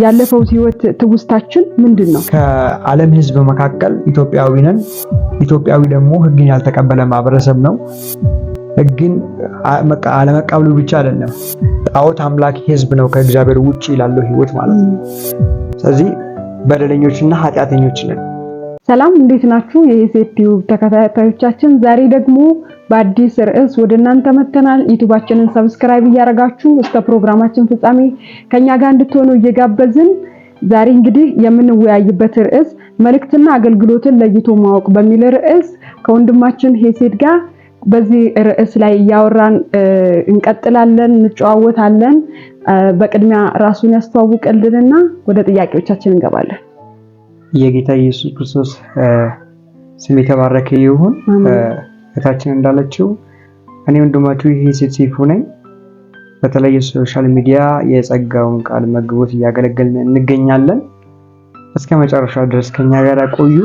ያለፈው ህይወት ትውስታችን ምንድነው? ከዓለም ህዝብ መካከል ኢትዮጵያዊ ነን። ኢትዮጵያዊ ደግሞ ህግን ያልተቀበለ ማህበረሰብ ነው። ህግን አለመቀበሉ ብቻ አይደለም፣ ጣዖት አምላክ ህዝብ ነው ከእግዚአብሔር ውጪ ያለው ህይወት ማለት ነው። ስለዚህ በደለኞችና ኃጢአተኞች ነን። ሰላም፣ እንዴት ናችሁ የኢሴት ቲዩብ ተከታታዮቻችን? ዛሬ ደግሞ በአዲስ ርዕስ ወደ እናንተ መተናል። ዩቲዩባችንን ሰብስክራይብ እያደረጋችሁ እስከ ፕሮግራማችን ፍጻሜ ከኛ ጋር እንድትሆኑ እየጋበዝን ዛሬ እንግዲህ የምንወያይበት ርዕስ መልእክትና አገልግሎትን ለይቶ ማወቅ በሚል ርዕስ ከወንድማችን ሄሴት ጋር በዚህ ርዕስ ላይ እያወራን እንቀጥላለን፣ እንጨዋወታለን። በቅድሚያ ራሱን ያስተዋውቅልንና ወደ ጥያቄዎቻችን እንገባለን። የጌታ ኢየሱስ ክርስቶስ ስም የተባረከ ይሁን። እታችን እንዳለችው እኔ ወንድማችሁ ሄሴት ሰይፉ ነኝ። በተለይ ሶሻል ሚዲያ የጸጋውን ቃል መግቦት እያገለገልን እንገኛለን። እስከ መጨረሻው ድረስ ከኛ ጋር ቆዩ።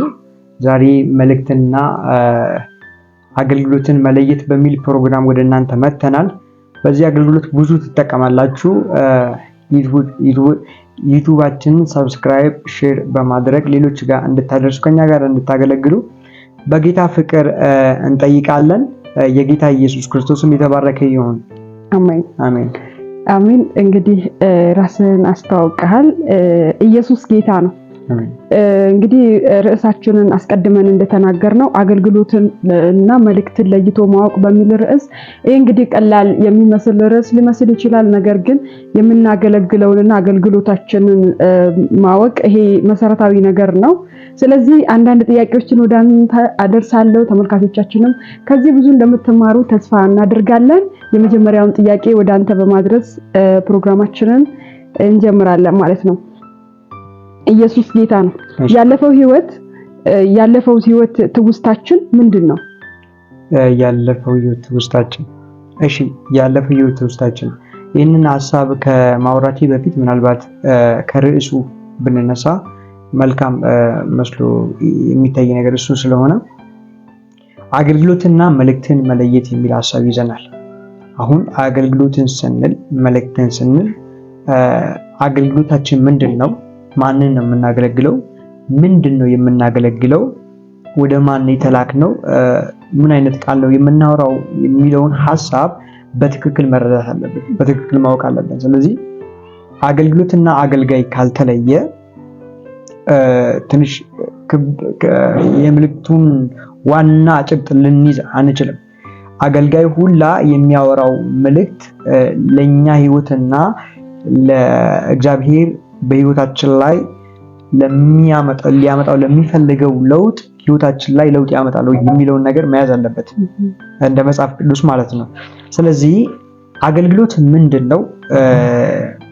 ዛሬ መልእክትና አገልግሎትን መለየት በሚል ፕሮግራም ወደ እናንተ መተናል። በዚህ አገልግሎት ብዙ ትጠቀማላችሁ። ዩቲዩባችንን ሰብስክራይብ፣ ሼር በማድረግ ሌሎች ጋር እንድታደርሱ ከኛ ጋር እንድታገለግሉ በጌታ ፍቅር እንጠይቃለን። የጌታ ኢየሱስ ክርስቶስም የተባረከ ይሁን። አሜን አሜን አሜን። እንግዲህ ራስን አስተዋውቀሃል። ኢየሱስ ጌታ ነው። እንግዲህ ርዕሳችንን አስቀድመን እንደተናገርነው አገልግሎትን እና መልእክትን ለይቶ ማወቅ በሚል ርዕስ ይሄ እንግዲህ ቀላል የሚመስል ርዕስ ሊመስል ይችላል። ነገር ግን የምናገለግለውንና አገልግሎታችንን ማወቅ ይሄ መሰረታዊ ነገር ነው። ስለዚህ አንዳንድ ጥያቄዎችን ወደ አንተ አደርሳለሁ። ተመልካቾቻችንም ከዚህ ብዙ እንደምትማሩ ተስፋ እናደርጋለን። የመጀመሪያውን ጥያቄ ወደ አንተ በማድረስ ፕሮግራማችንን እንጀምራለን ማለት ነው። ኢየሱስ ጌታ ነው። ያለፈው ህይወት ትውስታችን ምንድነው? ያለፈው ህይወት ትውስታችን። እሺ፣ ያለፈው ህይወት ትውስታችን ይህንን ሐሳብ ከማውራቴ በፊት ምናልባት ከርዕሱ ብንነሳ መልካም መስሎ የሚታይ ነገር እሱ ስለሆነ አገልግሎትና መልእክትን መለየት የሚል ሐሳብ ይዘናል። አሁን አገልግሎትን ስንል መልእክትን ስንል አገልግሎታችን ምንድነው? ማንን ነው የምናገለግለው? ምንድነው የምናገለግለው? ወደ ማን የተላክነው? ምን አይነት ቃል ነው የምናወራው የሚለውን ሐሳብ በትክክል መረዳት አለብን፣ በትክክል ማወቅ አለብን። ስለዚህ አገልግሎትና አገልጋይ ካልተለየ ትንሽ የመልእክቱን ዋና ጭብጥ ልንይዝ አንችልም። አገልጋይ ሁላ የሚያወራው መልእክት ለኛ ህይወትና ለእግዚአብሔር በህይወታችን ላይ ሊያመጣው ለሚፈልገው ለውጥ ህይወታችን ላይ ለውጥ ያመጣል የሚለውን ነገር መያዝ አለበት፣ እንደ መጽሐፍ ቅዱስ ማለት ነው። ስለዚህ አገልግሎት ምንድነው?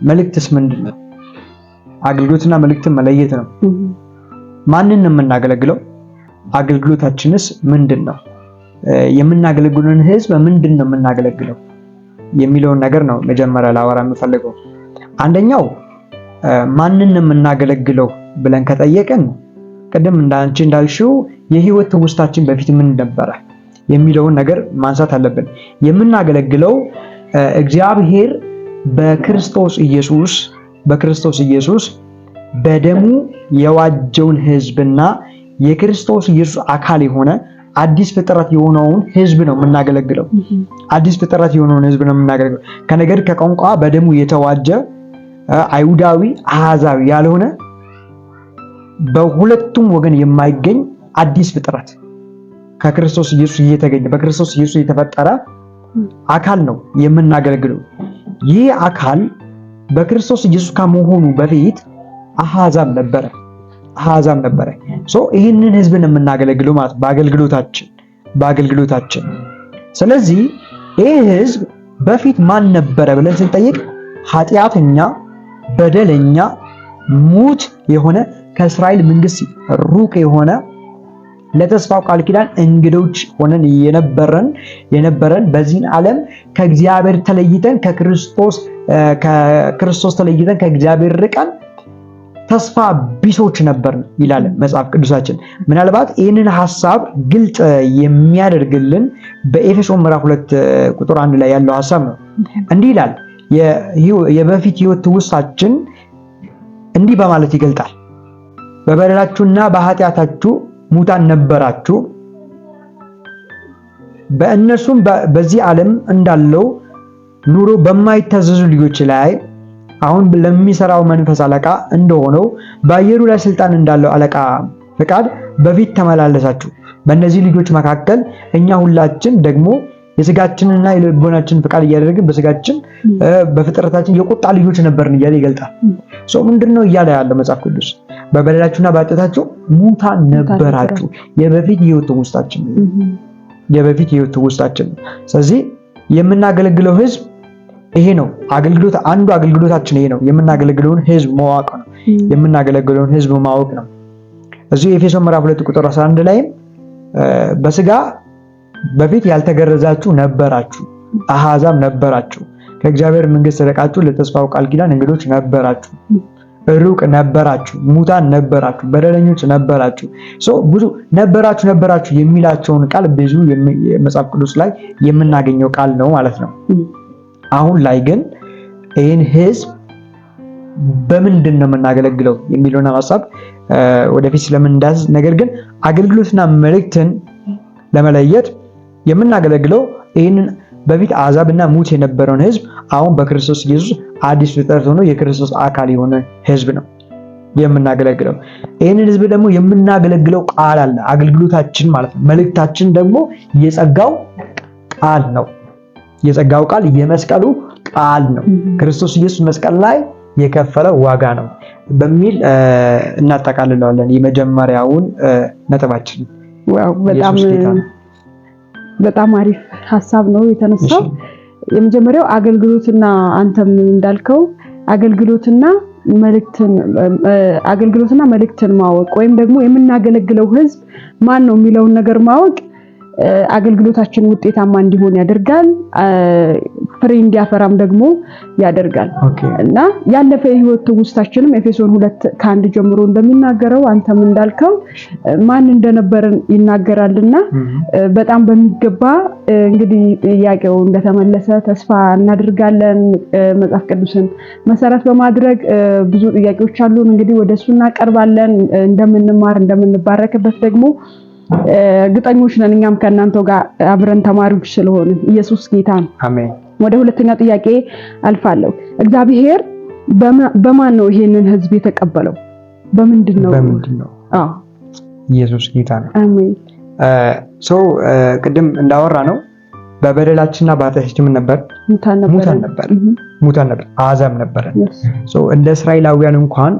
መልእክትስ ምንድነው? አገልግሎትና መልእክትን መለየት ነው። ማንን ነው የምናገለግለው? አገልግሎታችንስ ምንድነው? የምናገለግለውን ህዝብ ምንድነው የምናገለግለው የሚለውን ነገር ነው መጀመሪያ ላወራ የምፈልገው። አንደኛው ማንን ነው የምናገለግለው ብለን ከጠየቀን ቅድም እንዳልሽው የህይወት ትውስታችን በፊት ምን ነበረ የሚለውን ነገር ማንሳት አለብን። የምናገለግለው እግዚአብሔር በክርስቶስ ኢየሱስ በደሙ የዋጀውን ህዝብና የክርስቶስ ኢየሱስ አካል የሆነ አዲስ ፍጥረት የሆነውን ህዝብ ነው የምናገለግለው። አዲስ ፍጥረት የሆነውን ህዝብ ነው የምናገለግለው። ከነገድ ከቋንቋ በደሙ የተዋጀ አይሁዳዊ አሕዛዊ ያልሆነ በሁለቱም ወገን የማይገኝ አዲስ ፍጥረት ከክርስቶስ ኢየሱስ የተገኘ በክርስቶስ ኢየሱስ የተፈጠረ አካል ነው የምናገለግለው። ይህ አካል በክርስቶስ ኢየሱስ ከመሆኑ በፊት አሕዛብ ነበረ። ይህንን ህዝብን የምናገለግለው ማለት በአገልግሎታችን። ስለዚህ ይህ ህዝብ በፊት ማን ነበረ ብለን ስንጠይቅ ኃጢአተኛ፣ በደለኛ፣ ሙት የሆነ ከእስራኤል መንግስት ሩቅ የሆነ ለተስፋው ቃል ኪዳን እንግዶች ሆነን የነበረን በዚህ ዓለም ከእግዚአብሔር ተለይተን ከክርስቶስ ተለይተን ከእግዚአብሔር ርቀን ተስፋ ቢሶች ነበር ይላል መጽሐፍ ቅዱሳችን። ምናልባት ይህንን ሐሳብ ግልጽ የሚያደርግልን በኤፌሶን ምዕራፍ 2 ቁጥር 1 ላይ ያለው ሐሳብ ነው። እንዲህ ይላል የበፊት ህይወት ትውስታችን እንዲህ በማለት ይገልጣል። በበደላችሁና በኃጢአታችሁ ሙታን ነበራችሁ፣ በእነርሱም በዚህ ዓለም እንዳለው ኑሮ በማይታዘዙ ልጆች ላይ አሁን ለሚሰራው መንፈስ አለቃ እንደሆነው በአየሩ ላይ ስልጣን እንዳለው አለቃ ፈቃድ በፊት ተመላለሳችሁ። በእነዚህ ልጆች መካከል እኛ ሁላችን ደግሞ የስጋችንና የልቦናችን ፈቃድ እያደረግን በስጋችን በፍጥረታችን የቁጣ ልጆች ነበርን እያለ ይገልጣል። ምንድነው እያለ ያለው መጽሐፍ ቅዱስ? በበደላችሁና በኃጢአታችሁ ሙታን ነበራችሁ። የበፊት ሕይወት ውስጣችን። ስለዚህ የምናገለግለው ህዝብ ይሄ ነው። አንዱ አገልግሎታችን ይሄ ነው። የምናገለግለውን ህዝብ ማወቅ ነው። የምናገለግለውን ህዝብ ማወቅ ነው። እዚህ ኤፌሶን ምዕራፍ 2 ቁጥር 11 ላይም በስጋ በፊት ያልተገረዛችሁ ነበራችሁ፣ አሕዛብ ነበራችሁ፣ ከእግዚአብሔር መንግሥት ርቃችሁ ለተስፋው ቃል ኪዳን እንግዶች ነበራችሁ፣ ሩቅ ነበራችሁ፣ ሙታን ነበራችሁ፣ በደለኞች ነበራችሁ። ብዙ ነበራችሁ የሚላቸውን ቃል ብዙ የመጽሐፍ ቅዱስ ላይ የምናገኘው ቃል ነው ማለት ነው። አሁን ላይ ግን ይህን ህዝብ በምንድን ነው የምናገለግለው የሚለውን ሐሳብ ወደፊት ስለምንዳዝ፣ ነገር ግን አገልግሎትና መልእክትን ለመለየት የምናገለግለው ይህንን በፊት አሕዛብና ሙት የነበረውን ህዝብ አሁን በክርስቶስ ኢየሱስ አዲስ ፍጥረት ሆኖ የክርስቶስ አካል የሆነ ህዝብ ነው የምናገለግለው። ይህንን ህዝብ ደግሞ የምናገለግለው ቃል አለ፣ አገልግሎታችን ማለት ነው። መልእክታችን ደግሞ የጸጋው ቃል ነው። የጸጋው ቃል የመስቀሉ ቃል ነው። ክርስቶስ ኢየሱስ መስቀል ላይ የከፈለው ዋጋ ነው በሚል እናጠቃልለዋለን የመጀመሪያውን ነጥባችን። በጣም አሪፍ ሐሳብ ነው የተነሳው። የመጀመሪያው አገልግሎትና አንተም እንዳልከው አገልግሎትና መልእክትን ማወቅ ወይም ደግሞ የምናገለግለው ህዝብ ማን ነው የሚለውን ነገር ማወቅ አገልግሎታችን ውጤታማ እንዲሆን ያደርጋል፣ ፍሬ እንዲያፈራም ደግሞ ያደርጋል። እና ያለፈ የህይወት ትውስታችንም ኤፌሶን 2:1 ጀምሮ እንደሚናገረው አንተም እንዳልከው ማን እንደነበረን ይናገራልና በጣም በሚገባ እንግዲህ ጥያቄው እንደተመለሰ ተስፋ እናደርጋለን። መጽሐፍ ቅዱስን መሰረት በማድረግ ብዙ ጥያቄዎች አሉን። እንግዲህ ወደሱ እናቀርባለን። እንደምንባረክበት ደግሞ እርግጠኞች ነን። እኛም ከእናንተው ጋር አብረን ተማሪዎች ስለሆነ ኢየሱስ ጌታ ነው። አሜን። ወደ ሁለተኛ ጥያቄ አልፋለሁ። እግዚአብሔር በማን ነው ይሄንን ህዝብ የተቀበለው? በምንድን ነው? ኢየሱስ ጌታ ነው። አሜን። ቅድም እንዳወራ ነው በበደላችንና በኃጢአታችን ነበር፣ ሙታን ነበር፣ አሕዛብ ነበር። እንደ እስራኤላውያን እንኳን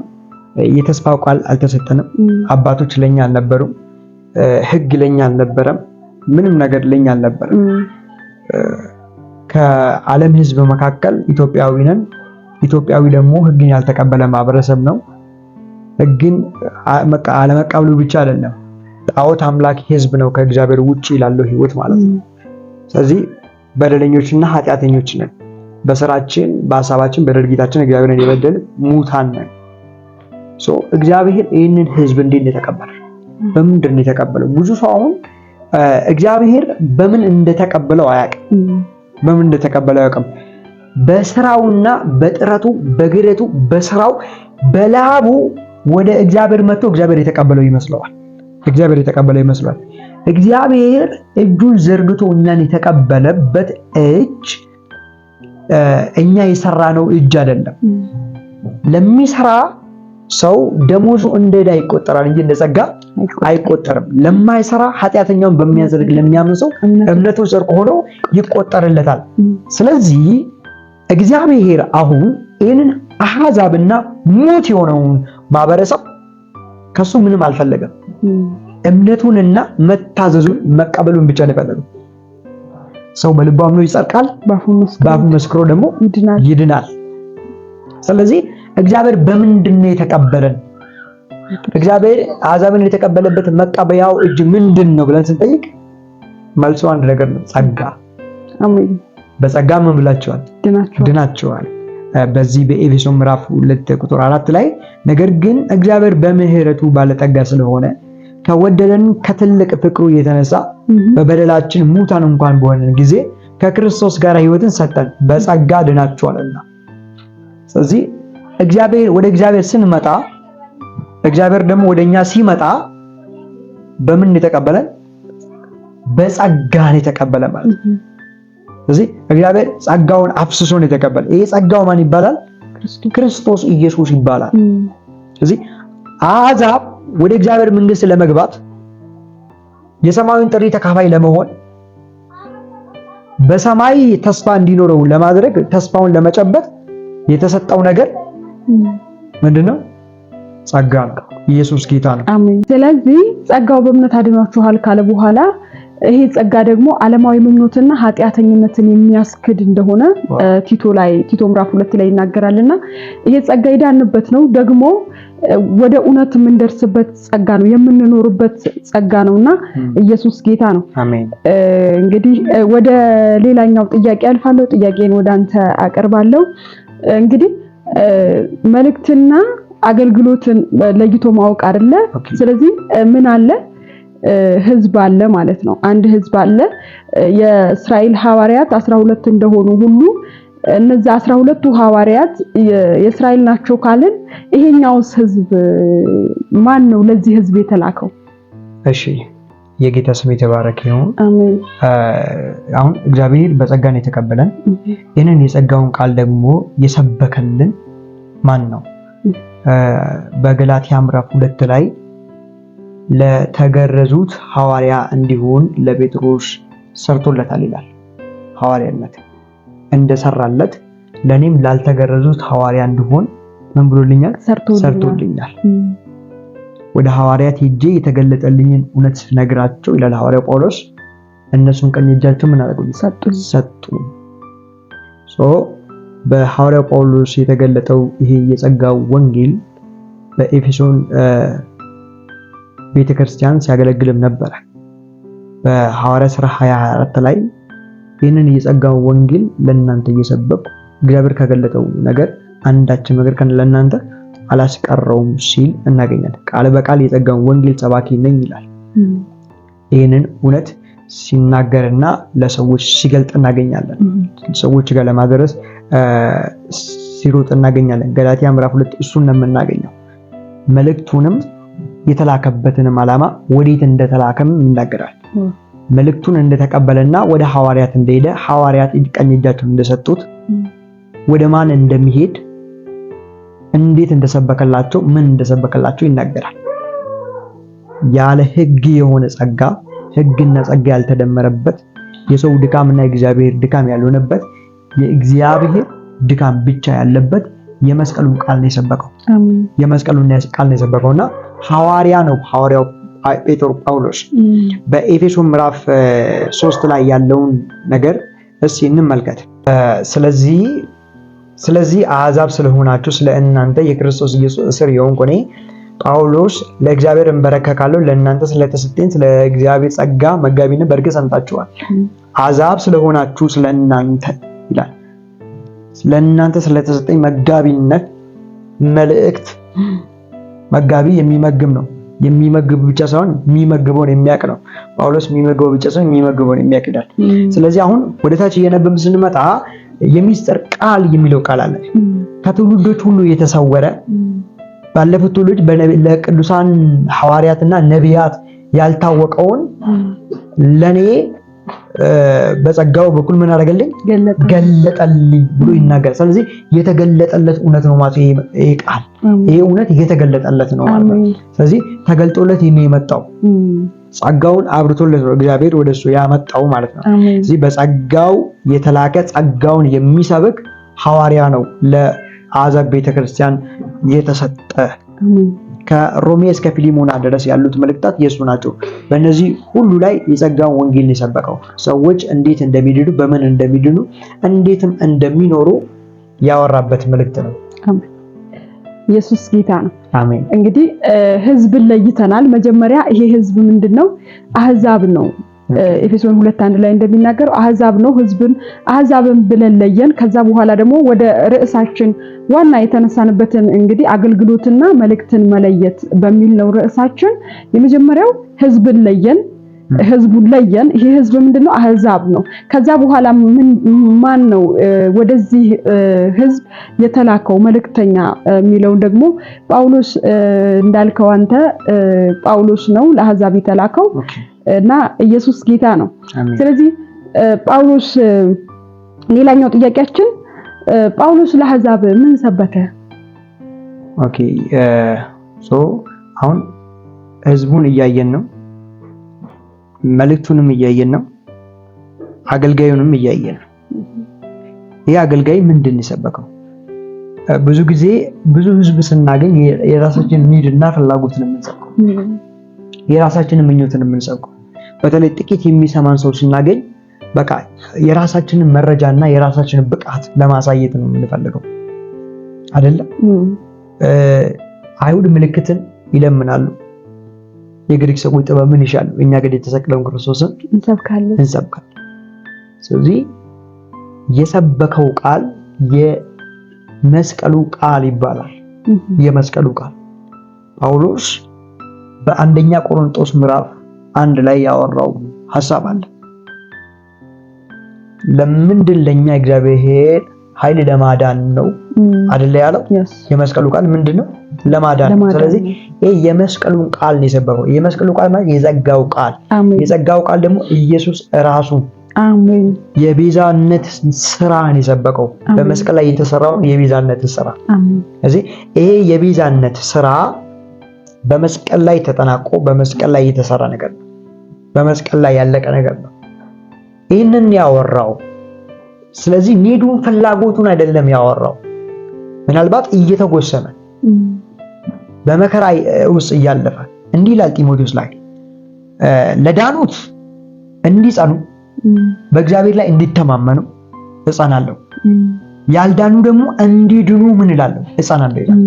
የተስፋው ቃል አልተሰጠንም። አባቶች ለኛ አልነበሩም። ህግ ለኛ አልነበረም። ምንም ነገር ለኛ አልነበረም። ከዓለም ህዝብ መካከል ኢትዮጵያዊ ነን። ኢትዮጵያዊ ደግሞ ህግን ያልተቀበለ ማህበረሰብ ነው። ህግን አለመቀበሉ ብቻ አይደለም፣ ጣዖት አምላክ ህዝብ ነው ከእግዚአብሔር ውጪ ላለው ህይወት ማለት ነው። ስለዚህ በደለኞችና ኃጢአተኞች ነን። በስራችን፣ በሐሳባችን፣ በድርጊታችን እግዚአብሔርን የበደል ሙታን ነን። እግዚአብሔር ይህንን ህዝብ እንዴት ተቀበለ? በምንድን ነው የተቀበለው? ብዙ ሰው አሁን እግዚአብሔር በምን እንደተቀበለው አያውቅም። በስራውና በጥረቱ በግረቱ በስራው በላቡ ወደ እግዚአብሔር መጥቶ እግዚአብሔር የተቀበለው ይመስለዋል። እግዚአብሔር እጁን ዘርግቶ እኛን የተቀበለበት እጅ እኛ የሰራነው እጅ አይደለም። ለሚሰራ ሰው ደሞዙ እንደ ዕዳ ይቆጠራል እንጂ እንደ ጸጋ አይቆጠርም። ለማይሰራ ኃጢአተኛውን በሚያደርግ ለሚያምን ሰው እምነቱ ጽድቅ ሆኖ ይቆጠርለታል። ስለዚህ እግዚአብሔር አሁን ይህንን አሕዛብና ሙት የሆነውን ማህበረሰብ ከሱ ምንም አልፈለገም። እምነቱንና መታዘዙን መቀበሉን ብቻ ነው የፈለገው። ሰው በልቡ አምኖ ይጸድቃል፣ በአፉ መስክሮ ደግሞ ይድናል። ስለዚህ እግዚአብሔር በምንድን ነው የተቀበለን? እግዚአብሔር አሕዛብን የተቀበለበት መቀበያው እጅ ምንድን ነው ብለን ስንጠይቅ መልሱ አንድ ነገር ነው፣ ጸጋ። አሜን። በጸጋ ምን ብላችኋል? ድናችኋል። በዚህ በኤፌሶን ምዕራፍ 2 ቁጥር 4 ላይ ነገር ግን እግዚአብሔር በምህረቱ ባለጠጋ ስለሆነ ከወደደን ከትልቅ ፍቅሩ የተነሳ በበደላችን ሙታን እንኳን በሆነን ጊዜ ከክርስቶስ ጋር ሕይወትን ሰጠን፣ በጸጋ ድናችኋልና። ስለዚህ ወደ እግዚአብሔር ስንመጣ እግዚአብሔር ደግሞ ወደኛ ሲመጣ በምን የተቀበለን? በጸጋን የተቀበለ ማለት ነው። ስለዚህ እግዚአብሔር ጸጋውን አፍስሶ ነው የተቀበለ። ይሄ ጸጋው ማን ይባላል? ክርስቶስ ኢየሱስ ይባላል። ስለዚህ አሕዛብ ወደ እግዚአብሔር መንግስት ለመግባት የሰማዩን ጥሪ ተካፋይ ለመሆን በሰማይ ተስፋ እንዲኖረው ለማድረግ ተስፋውን ለመጨበጥ የተሰጠው ነገር ምንድነው? ጸጋ ነው። ኢየሱስ ጌታ ነው። አሜን። ስለዚህ ጸጋው በእምነት አድኗችኋል ካለ በኋላ ይሄ ጸጋ ደግሞ ዓለማዊ ምኞትና ኃጢአተኝነትን የሚያስክድ እንደሆነ ቲቶ ምዕራፍ 2 ላይ ይናገራልና ይሄ ጸጋ የዳንበት ነው፣ ደግሞ ወደ እውነት የምንደርስበት ጸጋ ነው፣ የምንኖርበት ጸጋ ነውና ኢየሱስ ጌታ ነው። አሜን። እንግዲህ ወደ ሌላኛው ጥያቄ አልፋለሁ። ጥያቄን ወደ አንተ አቀርባለሁ። እንግዲህ መልእክትና አገልግሎትን ለይቶ ማወቅ አይደለ? ስለዚህ ምን አለ? ህዝብ አለ ማለት ነው። አንድ ህዝብ አለ። የእስራኤል ሐዋርያት 12 እንደሆኑ ሁሉ እነዚህ 12ቱ ሐዋርያት የእስራኤል ናቸው ካልን ይሄኛውስ ህዝብ ማን ነው? ለዚህ ህዝብ የተላከው? እሺ፣ የጌታ ስም የተባረከ ይሁን። አሜን። አሁን እግዚአብሔር በጸጋን የተቀበለን ይህንን የጸጋውን ቃል ደግሞ የሰበከልን ማን ነው? በገላትያ ምዕራፍ 2 ላይ ለተገረዙት ሐዋርያ እንዲሆን ለጴጥሮስ ሰርቶለታል ይላል። ሐዋርያነት እንደሰራለት ለኔም ላልተገረዙት ሐዋርያ እንዲሆን ምን ብሎልኛል? ሰርቶልኛል። ወደ ሐዋርያት ሄጄ የተገለጠልኝን እውነት ነግራቸው ይላል ሐዋርያው ጳውሎስ፣ እነሱን ቀኝ እጃቸው ምን አደረጉ? ሰጡ። በሐዋርያው ጳውሎስ የተገለጠው ይሄ የጸጋው ወንጌል በኤፌሶን ቤተክርስቲያን ሲያገለግልም ነበረ። በሐዋርያ ሥራ 24 ላይ ይህንን የጸጋው ወንጌል ለእናንተ እየሰበኩ እግዚአብሔር ከገለጠው ነገር አንዳችም ነገር ለእናንተ አላስቀረውም ሲል እናገኛለን። ቃል በቃል የጸጋው ወንጌል ሰባኪ ነኝ ይላል። ይህንን እውነት ሲናገርና ለሰዎች ሲገልጥ እናገኛለን። ሰዎች ጋር ለማድረስ ሲሮጥ እናገኛለን። ገላትያ ምዕራፍ 2 እሱን ነው የምናገኘው። መልእክቱንም የተላከበትንም ዓላማ ወዴት እንደተላከም ይናገራል። መልእክቱን እንደተቀበለና ወደ ሐዋርያት እንደሄደ ሐዋርያት ቀኝ እጃቸውን እንደሰጡት ወደ ማን እንደሚሄድ እንዴት እንደሰበከላቸው ምን እንደሰበከላቸው ይናገራል። ያለ ሕግ የሆነ ጸጋ፣ ሕግና ጸጋ ያልተደመረበት የሰው ድካምና የእግዚአብሔር ድካም ያልሆነበት የእግዚአብሔር ድካም ብቻ ያለበት የመስቀሉን ቃል ነው የሰበከው። የመስቀሉን ቃል ነው የሰበከውና ሐዋርያ ነው ሐዋርያው ጳውሎስ። በኤፌሶን ምዕራፍ 3 ላይ ያለውን ነገር እስኪ እንመልከት። ስለዚህ አሕዛብ ስለሆናችሁ ስለ እናንተ የክርስቶስ ኢየሱስ እስር የሆንኩ እኔ ጳውሎስ ለእግዚአብሔር እንበረከካለሁ፣ ለእናንተ ስለተሰጠኝ ስለ እግዚአብሔር ጸጋ መጋቢነት በእርግጥ ሰምታችኋል። አሕዛብ ስለሆናችሁ ስለ እናንተ ይላል። ስለ እናንተ ስለተሰጠኝ መጋቢነት መልእክት። መጋቢ የሚመግብ ነው። የሚመግብ ብቻ ሳይሆን የሚመግበውን የሚያውቅ ነው። ጳውሎስ የሚመግበው ብቻ ሳይሆን የሚመግበውን የሚያውቅ ይላል። ስለዚህ አሁን ወደታች እየነበብን ስንመጣ የሚስጥር ቃል የሚለው ቃል አለ። ከትውልዶች ሁሉ የተሰወረ ባለፉት ትውልዶች ለቅዱሳን ሐዋርያትና ነቢያት ያልታወቀውን ለኔ በጸጋው በኩል ምን አደረገልኝ? ገለጠልኝ ብሎ ይናገራል። ስለዚህ የተገለጠለት እውነት ነው ማለት ይሄ ቃል፣ ይሄ እውነት የተገለጠለት ነው ማለት ነው። ስለዚህ ተገልጦለት የመጣው ጸጋውን አብርቶለት ነው እግዚአብሔር ወደሱ ያመጣው ማለት ነው። ስለዚህ በጸጋው የተላከ ጸጋውን የሚሰብክ ሐዋርያ ነው ለአሕዛብ ቤተክርስቲያን የተሰጠ። ከሮሜ እስከ ፊሊሞና ድረስ ያሉት መልእክታት የሱ ናቸው። በእነዚህ ሁሉ ላይ የጸጋውን ወንጌል የሰበከው ሰዎች እንዴት እንደሚድኑ፣ በምን እንደሚድኑ፣ እንዴትም እንደሚኖሩ ያወራበት መልእክት ነው። ኢየሱስ ጌታ ነው። አሜን። እንግዲህ ህዝብን ለይተናል። መጀመሪያ ይሄ ህዝብ ምንድነው? አሕዛብ ነው። ኤፌሶን 2:1 ላይ እንደሚናገረው አሕዛብ ነው። አሕዛብን ብለን ለየን። ከዛ በኋላ ደግሞ ወደ ርዕሳችን ዋና የተነሳንበትን እንግዲህ አገልግሎትና መልእክትን መለየት በሚል ነው ርዕሳችን። የመጀመሪያው ህዝብን ለየን። ህዝቡን ለየን። ይሄ ህዝብ ምንድነው? አህዛብ ነው። ከዛ በኋላ ማን ነው ወደዚህ ህዝብ የተላከው መልእክተኛ የሚለውን ደግሞ ጳውሎስ እንዳልከው አንተ ጳውሎስ ነው ለአህዛብ የተላከው እና ኢየሱስ ጌታ ነው። ስለዚህ ጳውሎስ ሌላኛው ጥያቄያችን ጳውሎስ ለአህዛብ ምን ሰበከ? ኦኬ አሁን ህዝቡን እያየን ነው፣ መልእክቱንም እያየን ነው፣ አገልጋዩንም እያየን ነው። ይሄ አገልጋይ ምንድን ይሰበከው? ብዙ ጊዜ ብዙ ህዝብ ስናገኝ የራሳችንን ኒድና ፍላጎትን የምንሰብከው፣ የራሳችንን ምኞትን የምንሰብከው። በተለይ ጥቂት የሚሰማን ሰው ስናገኝ በቃ የራሳችንን መረጃና የራሳችንን ብቃት ለማሳየት ነው የምንፈልገው አይደለም? አይሁድ ምልክትን ይለምናሉ፣ የግሪክ ሰዎች ጥበብን ይሻሉ፣ እኛ ግን የተሰቀለውን ክርስቶስን እንሰብካለን። ስለዚህ የሰበከው ቃል የመስቀሉ ቃል ይባላል። የመስቀሉ ቃል ጳውሎስ በአንደኛ ቆሮንቶስ ምዕራፍ 1 ላይ ያወራው ሐሳብ አለ። ለምንድን ለኛ እግዚአብሔር ኃይል ለማዳን ነው አይደል ያለው? የመስቀሉ ቃል ምንድነው? ለማዳን። ስለዚህ ይሄ የመስቀሉን ቃል ነው የሰበከው። የመስቀሉ ቃል ማለት የጸጋው ቃል። የጸጋው ቃል ደግሞ ኢየሱስ ራሱ አሜን የቤዛነት ስራን የሰበከው በመስቀል ላይ የተሰራውን የቤዛነት ስራ። አሜን። ስለዚህ ይሄ የቤዛነት ስራ በመስቀል ላይ ተጠናቆ በመስቀል ላይ የተሰራ ነገር ነው። በመስቀል ላይ ያለቀ ነገር ነው። ይህንን ያወራው ስለዚህ ኒዱን ፍላጎቱን አይደለም ያወራው። ምናልባት እየተጎሰመ በመከራ ውስጥ እያለፈ እንዲህ ይላል ጢሞቴዎስ ላይ ለዳኑት እንዲጸኑ በእግዚአብሔር ላይ እንዲተማመኑ እጸናለሁ፣ ያልዳኑ ደግሞ እንዲድኑ ምን እላለሁ? እጸናለሁ ይላል።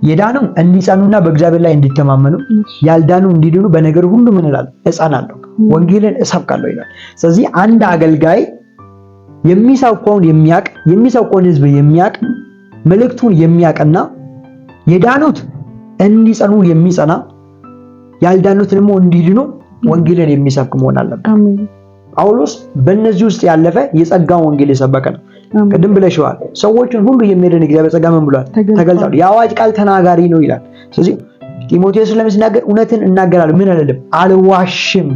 የዳኑ እንዲጸኑና በእግዚአብሔር ላይ እንዲተማመኑ፣ ያልዳኑ እንዲድኑ በነገር ሁሉ ምን እላለሁ? እጸናለሁ፣ ወንጌልን እሰብካለሁ ይላል። ስለዚህ አንድ አገልጋይ የሚሰብከውን የሚያቅ፣ የሚሰብከውን ህዝብ የሚያቅ፣ መልእክቱን የሚያቅና የዳኑት እንዲጸኑ የሚጸና፣ ያልዳኑት ደግሞ እንዲድኑ ወንጌልን የሚሰብክ መሆን አለበት። አሜን። ጳውሎስ በእነዚህ ውስጥ ያለፈ የጸጋውን ወንጌል የሰበከ ነው። ቅድም ብለሽዋል። ሰዎችን ሁሉ የሚያድን እግዚአብሔር ጸጋ ምን ብሏል? ተገልጧል። የአዋጅ ቃል ተናጋሪ ነው ይላል። ስለዚህ ጢሞቴዎስ ለምስናገር እውነትን እናገራለሁ፣ ምን አይደለም አልዋሽም።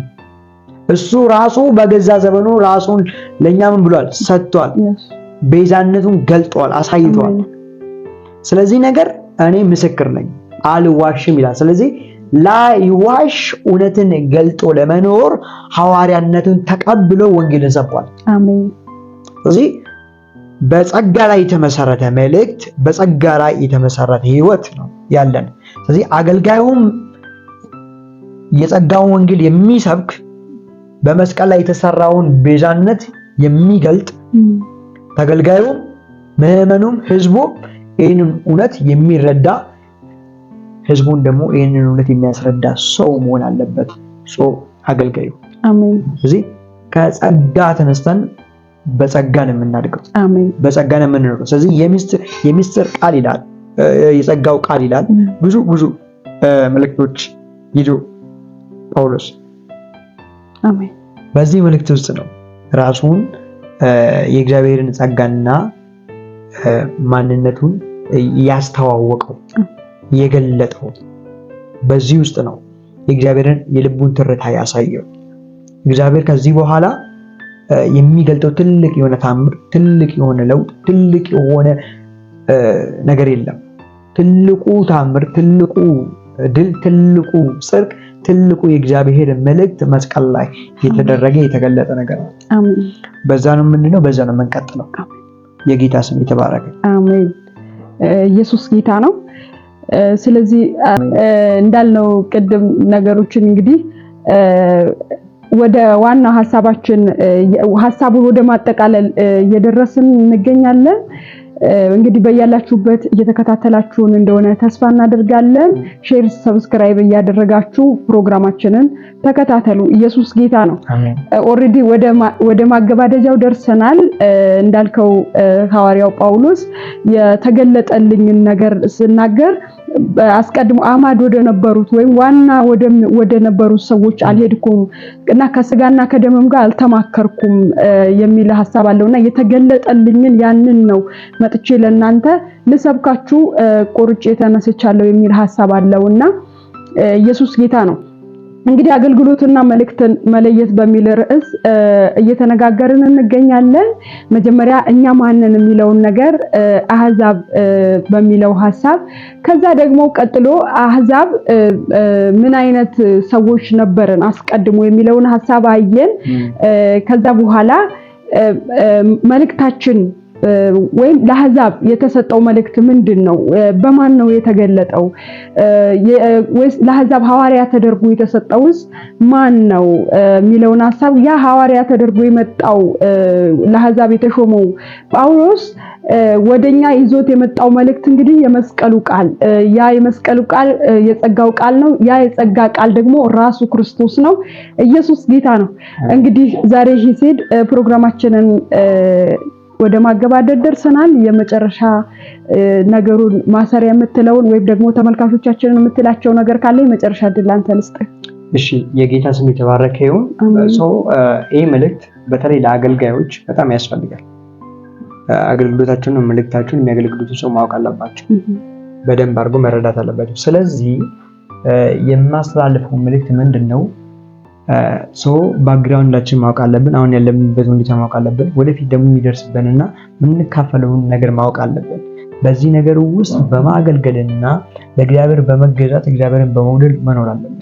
እሱ ራሱ በገዛ ዘመኑ ራሱን ለኛ ምን ብሏል? ሰጥቷል። ቤዛነቱን ገልጧል፣ አሳይቷል። ስለዚህ ነገር እኔ ምስክር ነኝ፣ አልዋሽም ይላል። ስለዚህ ላይዋሽ እውነትን ገልጦ ለመኖር ሐዋርያነቱን ተቀብሎ ወንጌልን ሰብኳል። አሜን። ስለዚህ በጸጋ ላይ የተመሰረተ መልእክት፣ በጸጋ ላይ የተመሰረተ ህይወት ነው ያለን። ስለዚህ አገልጋዩም የጸጋውን ወንጌል የሚሰብክ በመስቀል ላይ የተሰራውን ቤዛነት የሚገልጥ፣ ተገልጋዩም ምዕመኑም ህዝቡ ይህንን እውነት የሚረዳ፣ ህዝቡን ደግሞ ይህንን እውነት የሚያስረዳ ሰው መሆን አለበት ሰው አገልጋዩ። አሜን። ስለዚህ ከጸጋ ተነስተን በጸጋ ነው የምናድገው። አሜን። በጸጋ ነው የምንኖረው። ስለዚህ የሚስጥር ቃል ይላል፣ የጸጋው ቃል ይላል። ብዙ መልእክቶች ይዞ ጳውሎስ አሜን በዚህ መልእክት ውስጥ ነው ራሱን የእግዚአብሔርን ጸጋና ማንነቱን ያስተዋወቀው የገለጠው። በዚህ ውስጥ ነው የእግዚአብሔርን የልቡን ትርታ ያሳየው። እግዚአብሔር ከዚህ በኋላ የሚገልጠው ትልቅ የሆነ ታምር፣ ትልቅ የሆነ ለውጥ፣ ትልቅ የሆነ ነገር የለም። ትልቁ ታምር፣ ትልቁ ድል፣ ትልቁ ጽድቅ፣ ትልቁ የእግዚአብሔር መልእክት መስቀል ላይ የተደረገ የተገለጠ ነገር ነው። አሜን። በዛ ነው የምንለው፣ በዛ ነው የምንቀጥለው። የጌታ ስም የተባረከ። አሜን። ኢየሱስ ጌታ ነው። ስለዚህ እንዳልነው ቅድም ነገሮችን እንግዲህ ወደ ዋና ሐሳቡን ወደ ማጠቃለል እየደረስን እንገኛለን። እንግዲህ በያላችሁበት እየተከታተላችሁን እንደሆነ ተስፋ እናደርጋለን። ሼር፣ ሰብስክራይብ እያደረጋችሁ ፕሮግራማችንን ተከታተሉ። ኢየሱስ ጌታ ነው። ኦሬዲ ወደ ማገባደጃው ደርሰናል። እንዳልከው ሐዋርያው ጳውሎስ የተገለጠልኝን ነገር ስናገር አስቀድሞ አማድ ወደ ነበሩት ወይም ዋና ወደ ነበሩት ሰዎች አልሄድኩም እና ከስጋና ከደምም ጋር አልተማከርኩም የሚል ሐሳብ አለውና የተገለጠልኝን ያንን ነው መጥቼ ለእናንተ ልሰብካችሁ ቆርጬ ተነስቻለሁ የሚል ሐሳብ አለውና ኢየሱስ ጌታ ነው። እንግዲህ አገልግሎትና መልእክትን መለየት በሚል ርዕስ እየተነጋገርን እንገኛለን። መጀመሪያ እኛ ማንን የሚለውን ነገር አህዛብ በሚለው ሐሳብ፣ ከዛ ደግሞ ቀጥሎ አህዛብ ምን አይነት ሰዎች ነበርን አስቀድሞ የሚለውን ሐሳብ አየን። ከዛ በኋላ መልእክታችን ወይም ለአህዛብ የተሰጠው መልእክት ምንድነው? በማን ነው የተገለጠው? ወይስ ለአህዛብ ሐዋርያ ተደርጎ የተሰጠውስ ማን ነው የሚለውን ሐሳብ ያ ሐዋርያ ተደርጎ የመጣው ለአህዛብ የተሾመው ጳውሎስ ወደኛ ይዞት የመጣው መልእክት እንግዲህ የመስቀሉ ቃል፣ ያ የመስቀሉ ቃል የጸጋው ቃል ነው። ያ የጸጋ ቃል ደግሞ ራሱ ክርስቶስ ነው። ኢየሱስ ጌታ ነው። እንግዲህ ዛሬ ሂሴድ ፕሮግራማችንን ወደ ማገባደድ ደርሰናል። የመጨረሻ ነገሩን ማሰሪያ የምትለውን ወይም ደግሞ ተመልካቾቻችንን የምትላቸው ነገር ካለ የመጨረሻ ድል አንተ ልስጥ። እሺ፣ የጌታ ስም የተባረከ ይሁን። ይሄ መልእክት በተለይ ለአገልጋዮች በጣም ያስፈልጋል። አገልግሎታቸውን መልእክታቸውን የሚያገለግሉት ሰው ማወቅ አለባቸው። በደንብ አድርጎ መረዳት አለባቸው። ስለዚህ የማስተላልፈው መልእክት ምንድነው? ባክግራውንዳችን ማወቅ አለብን። አሁን ያለንበት ሁኔታ ማወቅ አለብን። ወደፊት ደግሞ የሚደርስብንና የምንካፈለውን ነገር ማወቅ አለብን። በዚህ ነገር ውስጥ በማገልገልና ለእግዚአብሔር በመገዛት እግዚአብሔርን በመውደድ መኖር አለብን።